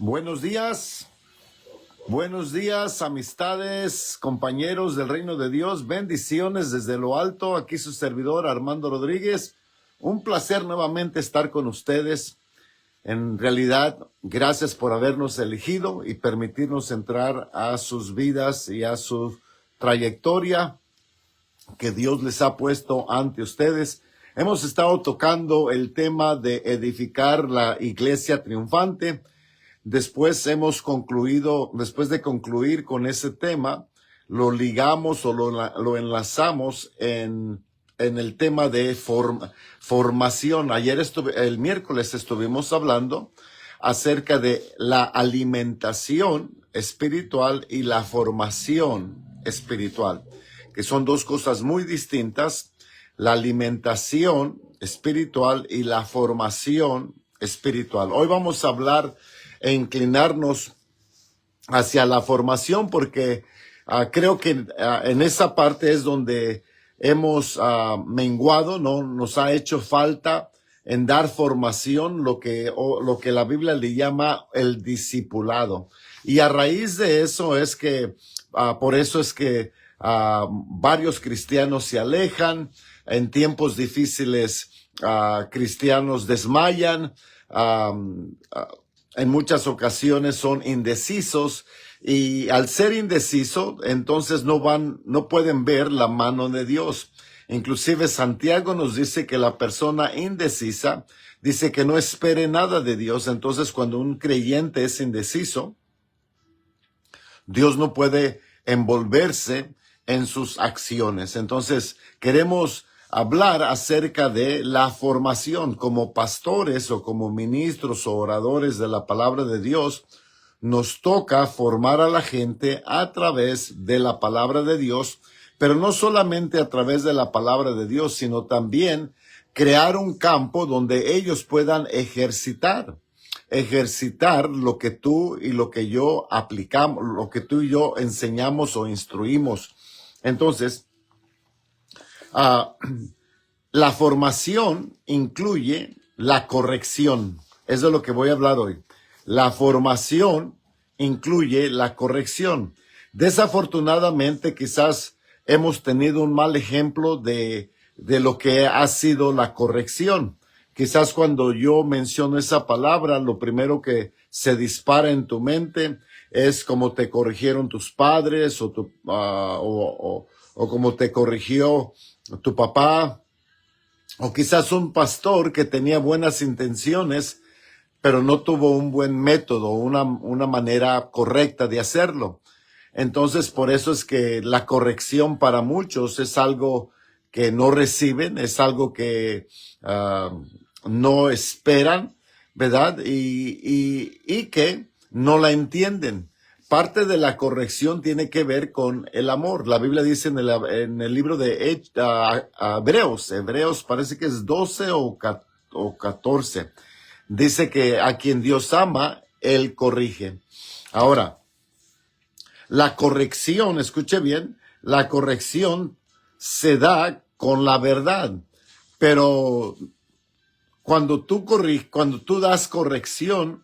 Buenos días, amistades, compañeros del reino de Dios, bendiciones desde lo alto. Aquí su servidor Armando Rodríguez. Un placer nuevamente estar con ustedes. En realidad, gracias por habernos elegido y permitirnos entrar a sus vidas y a su trayectoria que Dios les ha puesto ante ustedes. Hemos estado tocando el tema de edificar la iglesia triunfante. Después después de concluir con ese tema, lo ligamos o lo enlazamos en el tema de formación. El miércoles estuvimos hablando acerca de la alimentación espiritual y la formación espiritual, que son dos cosas muy distintas: la alimentación espiritual y la formación espiritual. Hoy vamos a hablar e inclinarnos hacia la formación, porque creo que en esa parte es donde hemos menguado, ¿no? Nos ha hecho falta en dar formación, lo que la Biblia le llama el discipulado. Y a raíz de eso es que, por eso es que varios cristianos se alejan. En tiempos difíciles, cristianos desmayan. En muchas ocasiones son indecisos, y al ser indeciso, entonces no pueden ver la mano de Dios. Inclusive Santiago nos dice que la persona indecisa dice que no espere nada de Dios. Entonces, cuando un creyente es indeciso, Dios no puede envolverse en sus acciones. Entonces, queremos hablar acerca de la formación. Como pastores o como ministros o oradores de la palabra de Dios, nos toca formar a la gente a través de la palabra de Dios, pero no solamente a través de la palabra de Dios, sino también crear un campo donde ellos puedan ejercitar lo que tú y lo que yo aplicamos, lo que tú y yo enseñamos o instruimos. Entonces, la formación incluye la corrección. Eso es lo que voy a hablar hoy. La formación incluye la corrección. Desafortunadamente, quizás hemos tenido un mal ejemplo de lo que ha sido la corrección. Quizás cuando yo menciono esa palabra, lo primero que se dispara en tu mente es cómo te corrigieron tus padres o cómo te corrigió tu papá, o quizás un pastor que tenía buenas intenciones, pero no tuvo un buen método, una manera correcta de hacerlo. Entonces, por eso es que la corrección para muchos es algo que no reciben, es algo que no esperan, ¿verdad? Y que no la entienden. Parte de la corrección tiene que ver con el amor. La Biblia dice en el libro de Hebreos, parece que es 12 o 14, dice que a quien Dios ama, Él corrige. Ahora, la corrección, escuche bien, la corrección se da con la verdad, pero cuando tú das corrección,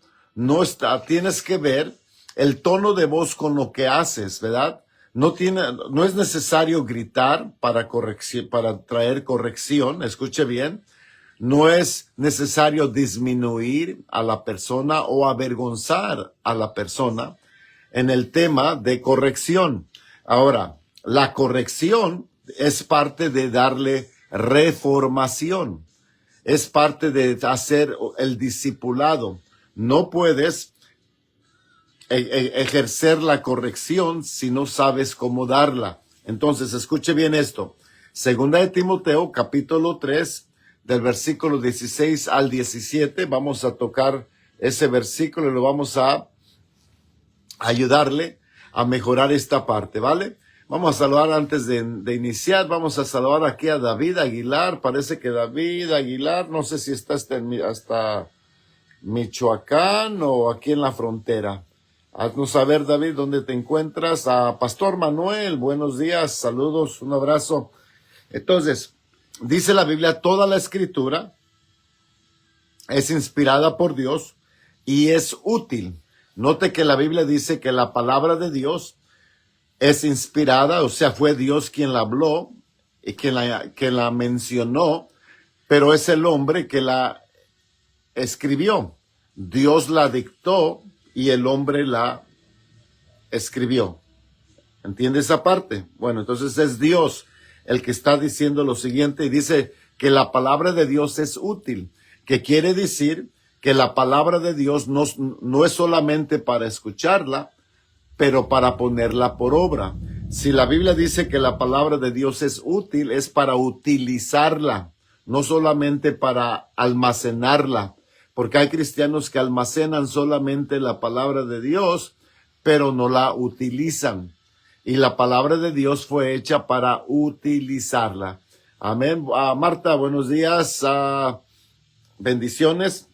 tienes que ver el tono de voz con lo que haces, ¿verdad? No es necesario gritar para traer corrección, escuche bien. No es necesario disminuir a la persona o avergonzar a la persona en el tema de corrección. Ahora, la corrección es parte de darle reformación. Es parte de hacer el discipulado. No puedes ejercer la corrección si no sabes cómo darla. Entonces, escuche bien esto. Segunda de Timoteo, capítulo 3, del versículo 16 al 17. Vamos a tocar ese versículo y lo vamos a ayudarle a mejorar esta parte, ¿vale? Vamos a saludar antes de iniciar. Vamos a saludar aquí a David Aguilar. Parece que David Aguilar, no sé si está hasta Michoacán o aquí en la frontera. Haznos saber, David, dónde te encuentras. A Pastor Manuel, buenos días, saludos, un abrazo. Entonces, dice la Biblia, toda la Escritura es inspirada por Dios y es útil. Note que la Biblia dice que la palabra de Dios es inspirada, o sea, fue Dios quien la habló y quien la mencionó, pero es el hombre que la escribió. Dios la dictó y el hombre la escribió. ¿Entiende esa parte? Bueno, entonces es Dios el que está diciendo lo siguiente y dice que la palabra de Dios es útil, que quiere decir que la palabra de Dios no es solamente para escucharla, pero para ponerla por obra. Si la Biblia dice que la palabra de Dios es útil, es para utilizarla, no solamente para almacenarla, porque hay cristianos que almacenan solamente la palabra de Dios, pero no la utilizan. Y la palabra de Dios fue hecha para utilizarla. Amén. Marta, buenos días. Bendiciones.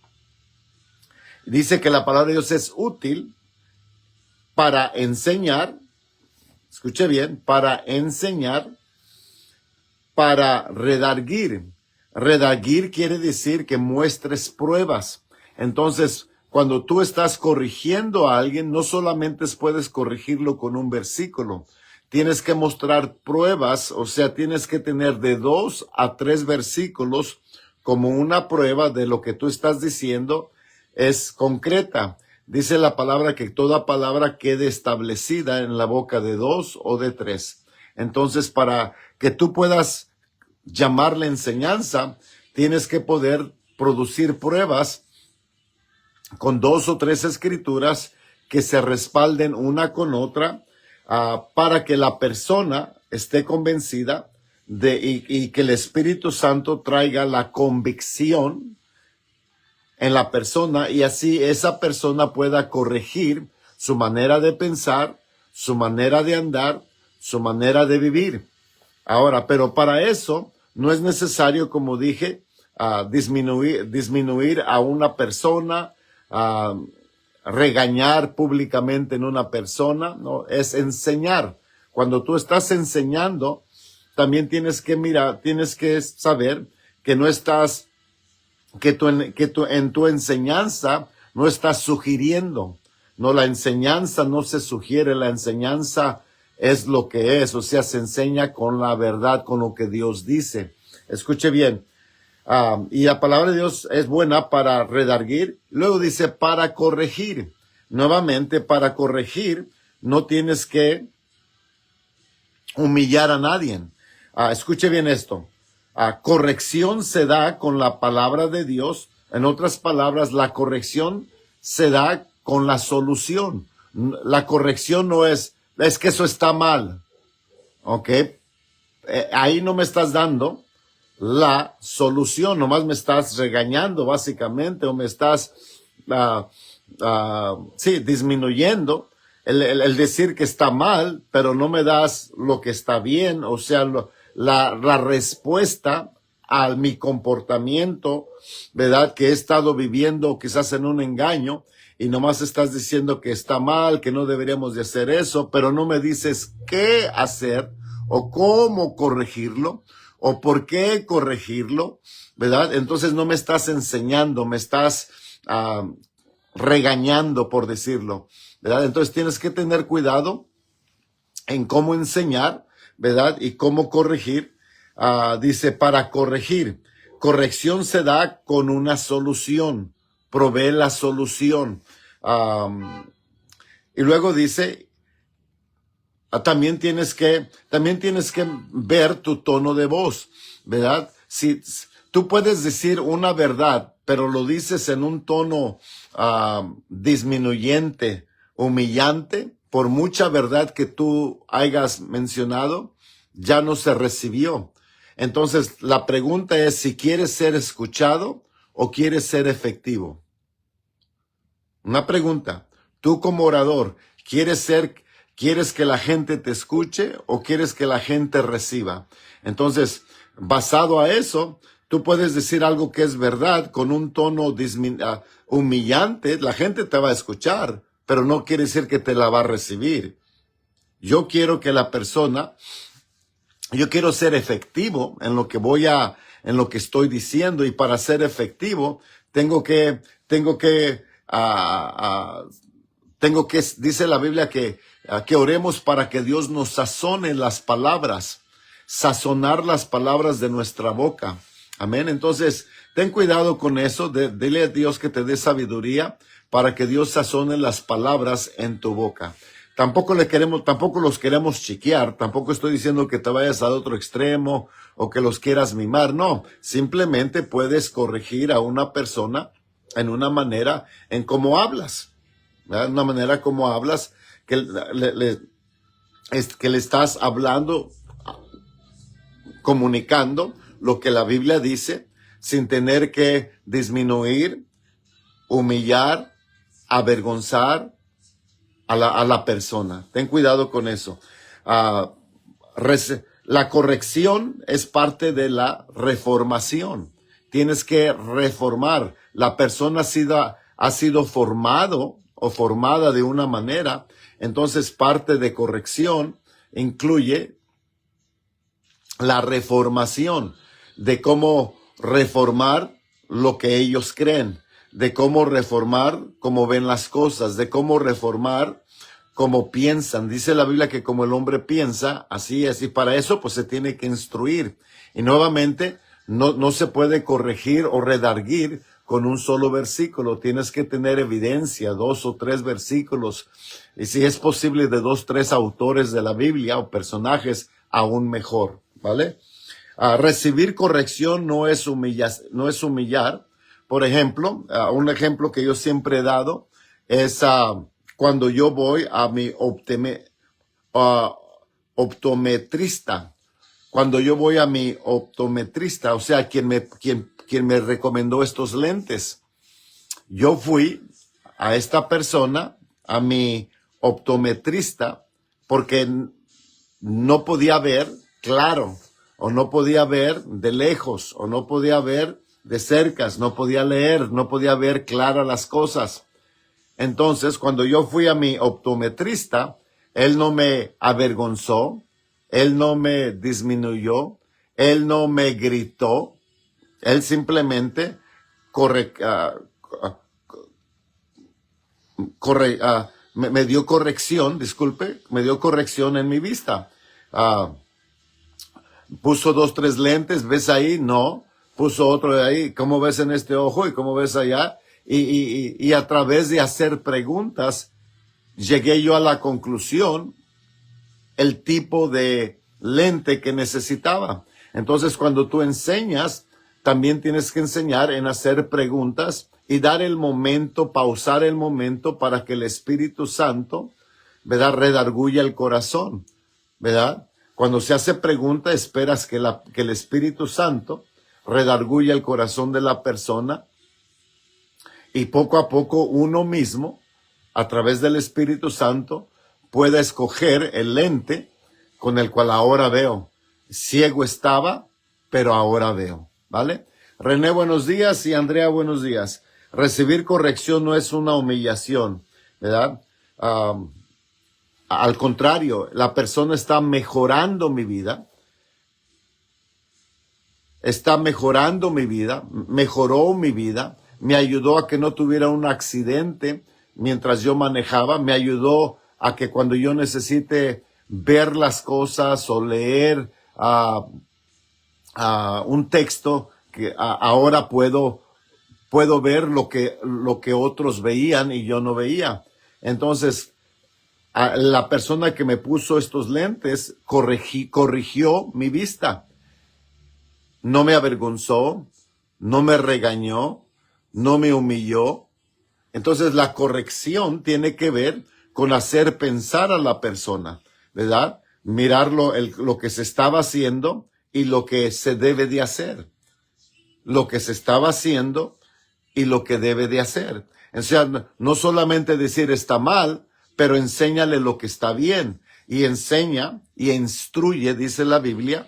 Dice que la palabra de Dios es útil para enseñar. Escuche bien, para enseñar, para redarguir. Redarguir quiere decir que muestres pruebas. Entonces, cuando tú estás corrigiendo a alguien, no solamente puedes corregirlo con un versículo. Tienes que mostrar pruebas, o sea, tienes que tener de 2 a 3 versículos como una prueba de lo que tú estás diciendo es concreta. Dice la palabra que toda palabra quede establecida en la boca de 2 o de 3. Entonces, para que tú puedas llamarle enseñanza, tienes que poder producir pruebas con 2 o 3 escrituras que se respalden una con otra, para que la persona esté convencida y que el Espíritu Santo traiga la convicción en la persona y así esa persona pueda corregir su manera de pensar, su manera de andar, su manera de vivir. Ahora, pero para eso no es necesario, como dije, disminuir a una persona, regañar públicamente en una persona, no, es enseñar. Cuando tú estás enseñando, también tienes que saber que no estás, que en tu enseñanza no estás sugiriendo. No, la enseñanza no se sugiere, la enseñanza es lo que es, o sea, se enseña con la verdad, con lo que Dios dice. Escuche bien. Y la palabra de Dios es buena para redarguir. Luego dice para corregir. Nuevamente, para corregir no tienes que humillar a nadie. Escuche bien esto. Corrección se da con la palabra de Dios. En otras palabras, la corrección se da con la solución. La corrección no es que eso está mal. ¿Ok? Ahí no me estás dando la solución, nomás me estás regañando básicamente, o me estás disminuyendo el decir que está mal, pero no me das lo que está bien, o sea, la respuesta a mi comportamiento, ¿verdad? Que he estado viviendo quizás en un engaño, y nomás estás diciendo que está mal, que no deberíamos de hacer eso, pero no me dices qué hacer o cómo corregirlo, o por qué corregirlo, ¿verdad? Entonces no me estás enseñando, me estás regañando, por decirlo, ¿verdad? Entonces tienes que tener cuidado en cómo enseñar, ¿verdad? Y cómo corregir. Dice, para corregir. Corrección se da con una solución. Provee la solución. Y luego dice, también tienes que ver tu tono de voz, ¿verdad? Si tú puedes decir una verdad, pero lo dices en un tono disminuyente, humillante, por mucha verdad que tú hayas mencionado, ya no se recibió. Entonces, la pregunta es si quieres ser escuchado o quieres ser efectivo. Una pregunta. Tú como orador, ¿quieres que la gente te escuche o quieres que la gente reciba? Entonces, basado a eso, tú puedes decir algo que es verdad con un tono humillante. La gente te va a escuchar, pero no quiere decir que te la va a recibir. Yo quiero ser efectivo en lo que estoy diciendo, y para ser efectivo tengo que dice la Biblia que oremos para que Dios nos sazone las palabras, sazonar las palabras de nuestra boca. Amén. Entonces, ten cuidado con eso. Dile a Dios que te dé sabiduría para que Dios sazone las palabras en tu boca. Tampoco los queremos chiquear. Tampoco estoy diciendo que te vayas al otro extremo o que los quieras mimar. No, simplemente puedes corregir a una persona en una manera en cómo hablas. ¿Verdad? Una manera como hablas, que le estás hablando, comunicando lo que la Biblia dice, sin tener que disminuir, humillar, avergonzar a la persona. Ten cuidado con eso. La corrección es parte de la reformación. Tienes que reformar. La persona ha sido formado o formada de una manera. Entonces, parte de corrección incluye la reformación, de cómo reformar lo que ellos creen, de cómo reformar cómo ven las cosas, de cómo reformar cómo piensan. Dice la Biblia que como el hombre piensa, así es, y para eso pues se tiene que instruir. Y nuevamente, no se puede corregir o redarguir con un solo versículo. Tienes que tener evidencia, 2 o 3 versículos, y si es posible de 2 o 3 autores de la Biblia o personajes, aún mejor, ¿vale? Recibir corrección no es humillar. Por ejemplo, un ejemplo que yo siempre he dado es cuando yo voy a mi optometrista. Cuando yo voy a mi optometrista, o sea, quien me recomendó estos lentes. Yo fui a esta persona, a mi optometrista, porque no podía ver claro, o no podía ver de lejos, o no podía ver de cercas, no podía leer, no podía ver claras las cosas. Entonces, cuando yo fui a mi optometrista, él no me avergonzó, él no me disminuyó, él no me gritó, él simplemente me dio corrección, me dio corrección en mi vista. Puso 2, 3 lentes, ¿ves ahí? No. Puso otro de ahí, ¿cómo ves en este ojo y cómo ves allá? Y a través de hacer preguntas, llegué yo a la conclusión el tipo de lente que necesitaba. Entonces, cuando tú enseñas, también tienes que enseñar en hacer preguntas y dar el momento, pausar el momento para que el Espíritu Santo, ¿verdad?, redarguya el corazón, ¿verdad? Cuando se hace pregunta, esperas que el Espíritu Santo redarguya el corazón de la persona y poco a poco uno mismo, a través del Espíritu Santo, pueda escoger el lente con el cual ahora veo. Ciego estaba, pero ahora veo, ¿vale? René, buenos días, y Andrea, buenos días. Recibir corrección no es una humillación, ¿verdad? Al contrario, la persona está mejorando mi vida. Mejoró mi vida, me ayudó a que no tuviera un accidente mientras yo manejaba, me ayudó a que cuando yo necesite ver las cosas o leer un texto, que ahora puedo ver lo que otros veían y yo no veía. Entonces, la persona que me puso estos lentes corrigió mi vista. No me avergonzó, no me regañó, no me humilló. Entonces la corrección tiene que ver con hacer pensar a la persona, ¿verdad? Mirar lo que se estaba haciendo y lo que se debe de hacer. Lo que se estaba haciendo y lo que debe de hacer. O sea, no solamente decir está mal, pero enséñale lo que está bien. Y enseña y instruye, dice la Biblia,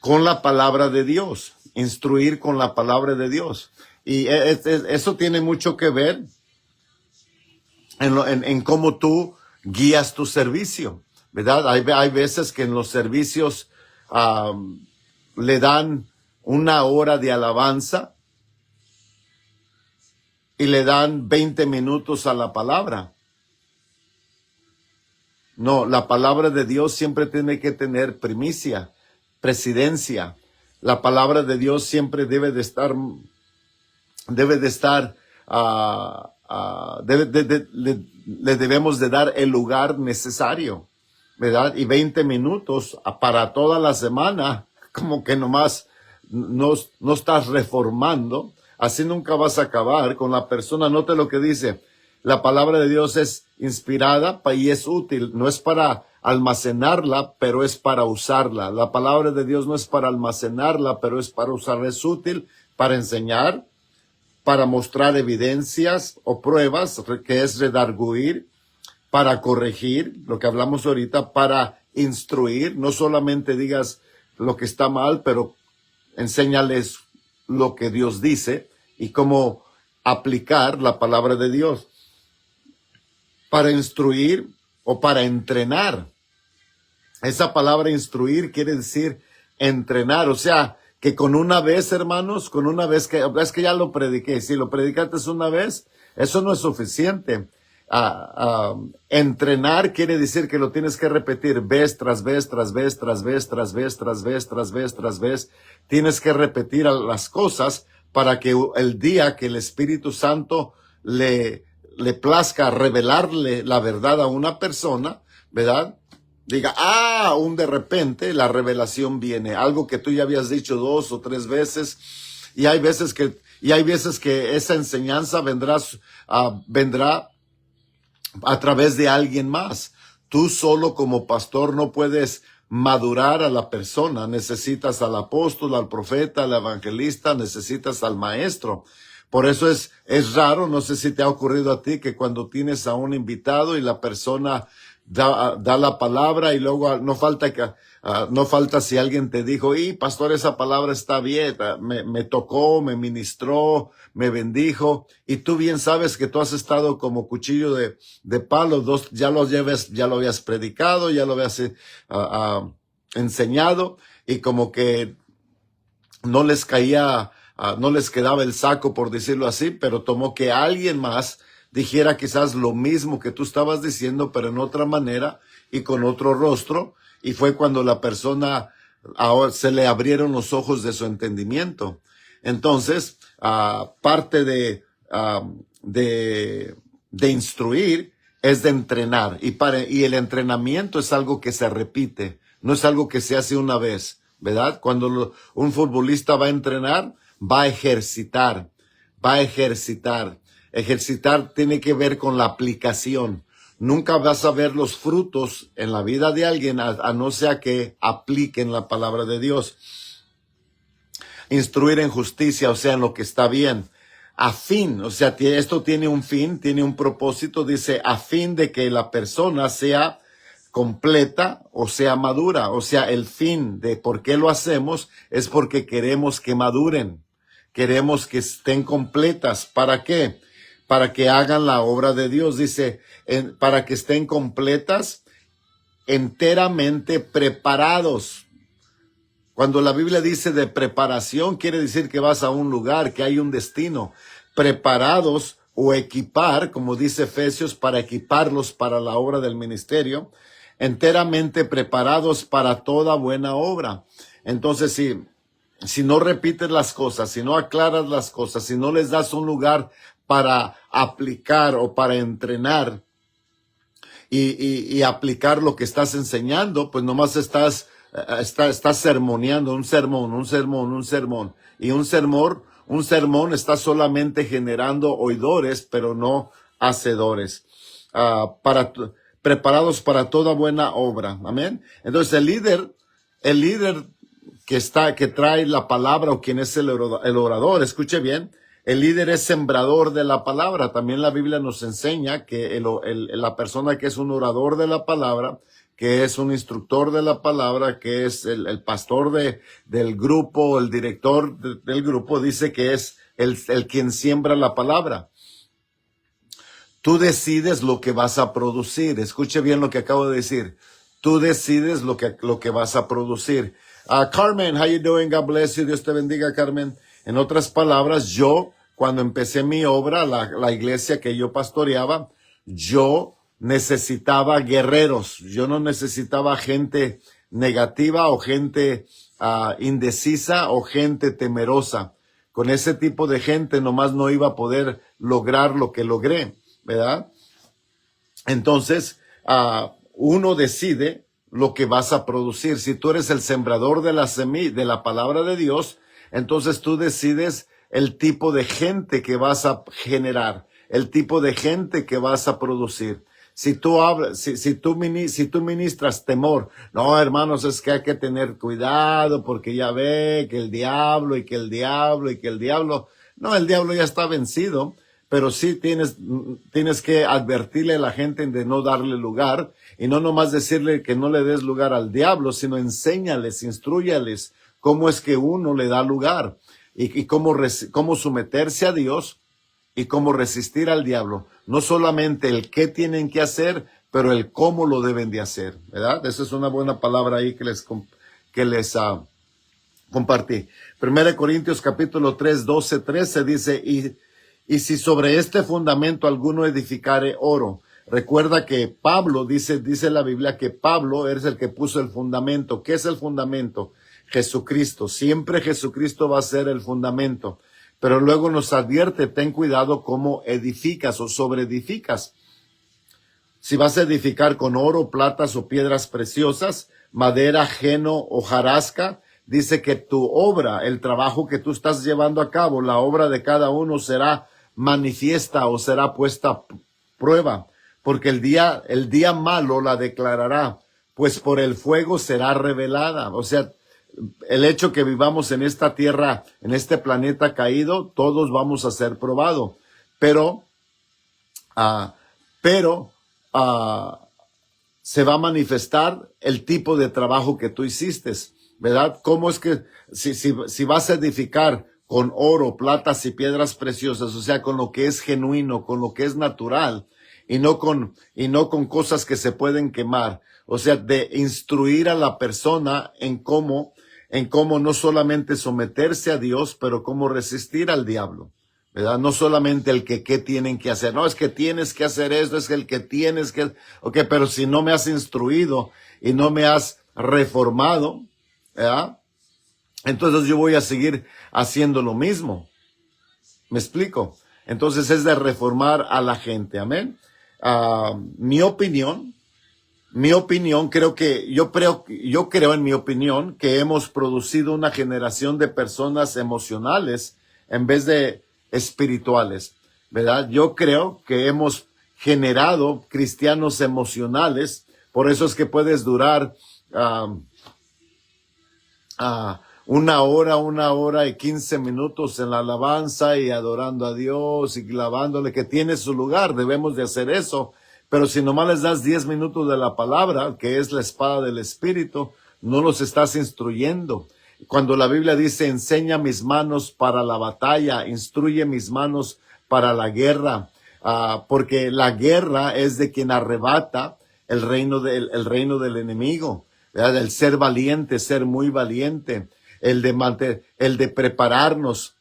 con la palabra de Dios, instruir con la palabra de Dios. Y eso tiene mucho que ver en cómo tú guías tu servicio, ¿verdad? Hay veces que en los servicios le dan 1 hora de alabanza y le dan 20 minutos a la palabra. No, la palabra de Dios siempre tiene que tener primicia, presidencia. La palabra de Dios siempre debe de estar, le debemos de dar el lugar necesario, ¿verdad? Y 20 minutos para toda la semana, como que nomás no estás reformando, así nunca vas a acabar con la persona. Note lo que dice, la palabra de Dios es inspirada y es útil, no es para almacenarla, pero es para usarla. La palabra de Dios no es para almacenarla, pero es para usarla. Es útil para enseñar, para mostrar evidencias o pruebas, que es redarguir, para corregir, lo que hablamos ahorita, para instruir. No solamente digas lo que está mal, pero enséñales lo que Dios dice y cómo aplicar la palabra de Dios. Para instruir o para entrenar. Esa palabra instruir quiere decir entrenar, o sea, que con una vez, hermanos, con una vez es que ya lo prediqué, si lo predicaste una vez, eso no es suficiente. Entrenar quiere decir que lo tienes que repetir vez tras vez, tras vez, tras vez, tras vez, tras vez, tras vez, tras vez. Tienes que repetir las cosas para que el día que el Espíritu Santo le plazca revelarle la verdad a una persona, ¿verdad? Diga, aún de repente la revelación viene, algo que tú ya habías dicho 2 o 3 veces, y hay veces que esa enseñanza vendrá a través de alguien más. Tú solo como pastor no puedes madurar a la persona, necesitas al apóstol, al profeta, al evangelista, necesitas al maestro. Por eso es raro, no sé si te ha ocurrido a ti, que cuando tienes a un invitado y la persona da la palabra y luego no falta si alguien te dijo, pastor, esa palabra está bien, me tocó, me ministró, me bendijo, y tú bien sabes que tú has estado como cuchillo de palo, ya lo habías predicado, ya lo habías enseñado, y como que no les quedaba el saco, por decirlo así, pero tomó que alguien más dijera quizás lo mismo que tú estabas diciendo, pero en otra manera y con otro rostro, y fue cuando la persona ahora se le abrieron los ojos de su entendimiento. Entonces, parte de instruir es de entrenar, y el entrenamiento es algo que se repite, no es algo que se hace una vez, ¿verdad? Cuando un futbolista va a entrenar, va a ejercitar. Ejercitar tiene que ver con la aplicación. Nunca vas a ver los frutos en la vida de alguien a no ser que apliquen la palabra de Dios. Instruir en justicia, o sea, en lo que está bien. A fin, o sea, esto tiene un fin, tiene un propósito, dice, a fin de que la persona sea completa o sea madura. O sea, el fin de por qué lo hacemos es porque queremos que maduren. Queremos que estén completas. ¿Para qué? Para que hagan la obra de Dios. Dice, para que estén completas, enteramente preparados. Cuando la Biblia dice de preparación, quiere decir que vas a un lugar, que hay un destino. Preparados o equipar, como dice Efesios, para equiparlos para la obra del ministerio. Enteramente preparados para toda buena obra. Entonces, si no repites las cosas, si no aclaras las cosas, si no les das un lugar para aplicar o para entrenar y aplicar lo que estás enseñando, pues nomás estás sermoneando, un sermón. Y un sermón está solamente generando oidores, pero no hacedores. Preparados para toda buena obra. Amén. Entonces el líder que trae la palabra, o quien es el orador, escuche bien, el líder es sembrador de la palabra. También la Biblia nos enseña que la persona que es un orador de la palabra, que es un instructor de la palabra, que es el pastor del grupo, el director del grupo, dice que es el quien siembra la palabra. Tú decides lo que vas a producir. Escuche bien lo que acabo de decir. Tú decides lo que vas a producir. Carmen, how you doing? God bless you. Dios te bendiga, Carmen. En otras palabras, yo, cuando empecé mi obra, la iglesia que yo pastoreaba, yo necesitaba guerreros. Yo no necesitaba gente negativa o gente indecisa o gente temerosa. Con ese tipo de gente nomás no iba a poder lograr lo que logré, ¿verdad? Entonces, uno decide lo que vas a producir. Si tú eres el sembrador de la semilla, de la palabra de Dios, entonces tú decides el tipo de gente que vas a generar, el tipo de gente que vas a producir. Si tú hablas, si tú ministras temor, no, hermanos, es que hay que tener cuidado porque ya ve que el diablo y que el diablo y que el diablo, no, el diablo ya está vencido, pero sí tienes que advertirle a la gente de no darle lugar y no nomás decirle que no le des lugar al diablo, sino enséñales, instrúyales cómo es que uno le da lugar y cómo someterse a Dios y cómo resistir al diablo. No solamente el qué tienen que hacer, pero el cómo lo deben de hacer, ¿verdad? Esa es una buena palabra ahí que les compartí. 1 Corintios capítulo 3, 12, 13 dice, y si sobre este fundamento alguno edificare oro. Recuerda que Pablo, dice la Biblia que Pablo es el que puso el fundamento. ¿Qué es el fundamento? Jesucristo. Siempre Jesucristo va a ser el fundamento. Pero luego nos advierte, ten cuidado cómo edificas o sobreedificas. Si vas a edificar con oro, platas o piedras preciosas, madera, heno o jarasca, dice que tu obra, el trabajo que tú estás llevando a cabo, la obra de cada uno será manifiesta o será puesta a prueba, porque el día malo la declarará, pues por el fuego será revelada. O sea, el hecho que vivamos en esta tierra, en este planeta caído, todos vamos a ser probados. Pero se va a manifestar el tipo de trabajo que tú hiciste, ¿verdad? ¿Cómo es que si vas a edificar con oro, platas y piedras preciosas, o sea, con lo que es genuino, con lo que es natural, y no con cosas que se pueden quemar, o sea, de instruir a la persona en cómo no solamente someterse a Dios, pero cómo resistir al diablo, ¿verdad? No solamente el qué tienen que hacer. No, es que tienes que hacer esto, es que el que tienes que... Ok, pero si no me has instruido y no me has reformado, ¿verdad? Entonces yo voy a seguir haciendo lo mismo. ¿Me explico? Entonces es de reformar a la gente. Amén. Mi opinión, yo creo en mi opinión que hemos producido una generación de personas emocionales en vez de espirituales, ¿verdad? Yo creo que hemos generado cristianos emocionales, por eso es que puedes durar una hora y 15 minutos en la alabanza y adorando a Dios y clavándole, que tiene su lugar, debemos de hacer eso. Pero si nomás les das 10 minutos de la palabra, que es la espada del Espíritu, no los estás instruyendo. Cuando la Biblia dice, enseña mis manos para la batalla, instruye mis manos para la guerra, porque la guerra es de quien arrebata el reino del enemigo, ¿verdad? El ser valiente, ser muy valiente, el de prepararnos,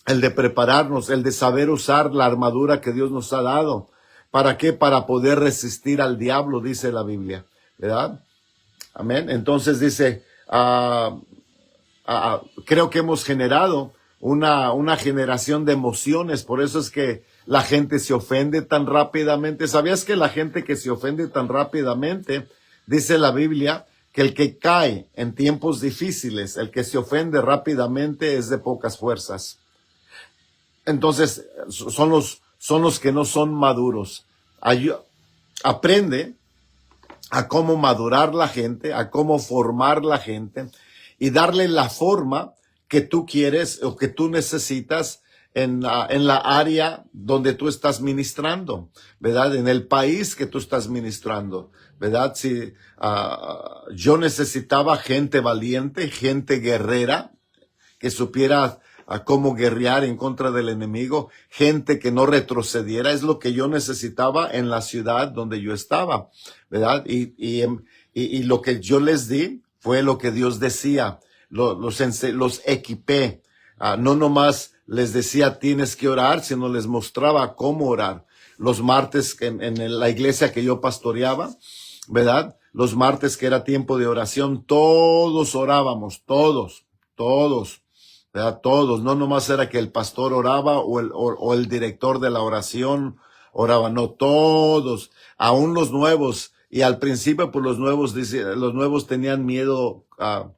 el de saber usar la armadura que Dios nos ha dado. ¿Para qué? Para poder resistir al diablo, dice la Biblia, ¿verdad? Amén. Entonces dice, creo que hemos generado una generación de emociones, por eso es que la gente se ofende tan rápidamente. ¿Sabías que la gente que se ofende tan rápidamente, dice la Biblia, que el que cae en tiempos difíciles, el que se ofende rápidamente es de pocas fuerzas? Entonces, son los que no son maduros. Aprende a cómo madurar la gente, a cómo formar la gente y darle la forma que tú quieres o que tú necesitas en la área donde tú estás ministrando, ¿verdad? En el país que tú estás ministrando, ¿verdad? Si yo necesitaba gente valiente, gente guerrera, que supiera a cómo guerrear en contra del enemigo, gente que no retrocediera, es lo que yo necesitaba en la ciudad donde yo estaba, ¿verdad? Y lo que yo les di fue lo que Dios decía, los equipé, no nomás les decía tienes que orar, sino les mostraba cómo orar. los martes en la iglesia que yo pastoreaba, ¿verdad? Los martes que era tiempo de oración, todos orábamos, todos, ¿verdad? Todos, no nomás era que el pastor oraba o el director de la oración oraba, no, todos, aún los nuevos. Y al principio, pues los nuevos tenían miedo a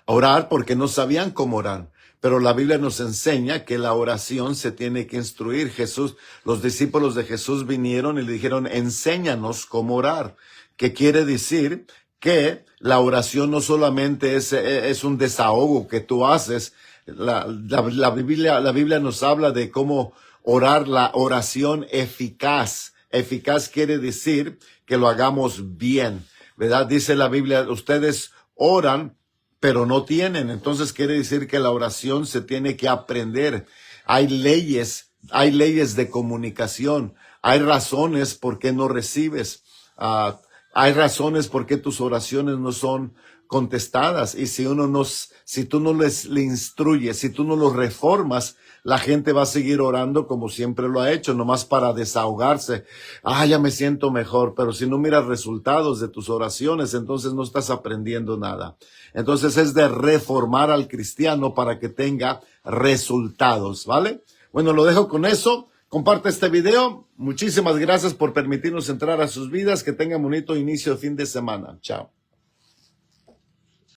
orar porque no sabían cómo orar. Pero la Biblia nos enseña que la oración se tiene que instruir. Los discípulos de Jesús vinieron y le dijeron, enséñanos cómo orar. ¿Qué quiere decir? Que la oración no solamente es un desahogo que tú haces. La Biblia nos habla de cómo orar la oración eficaz. Eficaz quiere decir que lo hagamos bien, ¿verdad? Dice la Biblia, ustedes oran, pero no tienen. Entonces quiere decir que la oración se tiene que aprender. Hay leyes de comunicación. Hay razones por qué no recibes. Hay razones por qué tus oraciones no son contestadas. Y si tú no le instruyes, si tú no los reformas, la gente va a seguir orando como siempre lo ha hecho, nomás para desahogarse. Ya me siento mejor, pero si no miras resultados de tus oraciones, entonces no estás aprendiendo nada. Entonces es de reformar al cristiano para que tenga resultados, ¿vale? Bueno, lo dejo con eso. Comparte este video. Muchísimas gracias por permitirnos entrar a sus vidas. Que tengan bonito inicio de fin de semana. Chao.